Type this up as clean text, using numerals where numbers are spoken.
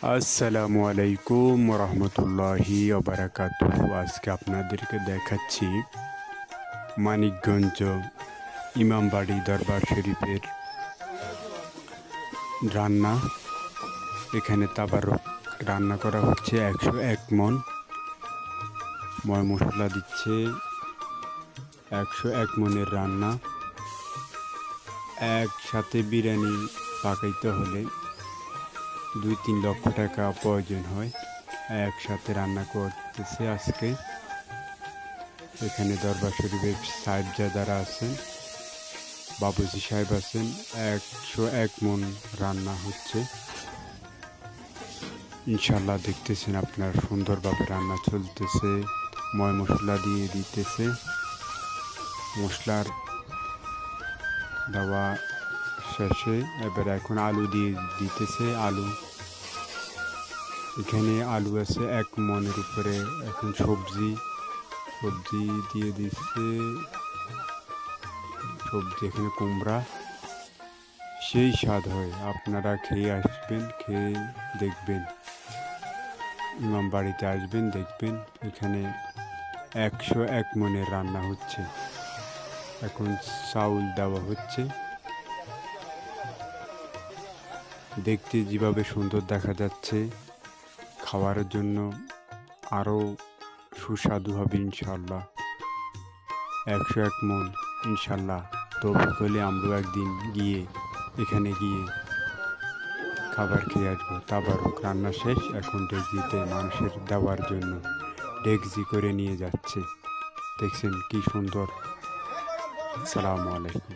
আসসালামু আলাইকুম রহমতুল্লাহি ওবারাকাতুহু। আজকে আপনাদেরকে দেখাচ্ছি মানিকগঞ্জ ইমামবাড়ি দরবার শরীফের রান্না। এখানে তাবারক রান্না করা হচ্ছে 101 মণ। ময় মশলা দিচ্ছে 101 মণের রান্না। একসাথে বিরিয়ানি পাকাইতে হলে 2-3 লক্ষ টাকা প্রয়োজন হয়। একসাথে রান্না করতেছে আজকে। এখানে দরবার শরীফের সাহেবজাদারা আছেন, বাবুজি সাহেব আছেন। 101 মণ রান্না হচ্ছে। ইনশাল্লাহ দেখতেছেন আপনার সুন্দরভাবে রান্না চলতেছে। ময় মশলা দিয়ে দিতেছে। মশলার দেওয়া শেষে এবার এখন আলু দিয়ে দিতেছে। এখানে আলু আছে 1 মণের উপরে। এখন সবজি দিয়ে দিচ্ছে। সবজি এখানে কুমড়া, সেই স্বাদ হয়। আপনারা খেয়ে আসবেন, খেয়ে দেখবেন। ইমামবাড়িতে আসবেন, দেখবেন এখানে 101 মণের রান্না হচ্ছে। এখন চাউল দেওয়া হচ্ছে। দেখতে যেভাবে সুন্দর দেখা যাচ্ছে, খাওয়ার জন্য আরও সুস্বাদু হবে ইনশাল্লাহ। 101 মণ ইনশাল্লাহ। তৌফিক হলে আমরাও একদিন এখানে গিয়ে খাবার খেয়ে আসবো। তাবারক রান্না শেষ, এখন ডেকজিতে মানুষের দেওয়ার জন্য ডেকজি করে নিয়ে যাচ্ছে। দেখছেন কি সুন্দর। আসসালামু আলাইকুম।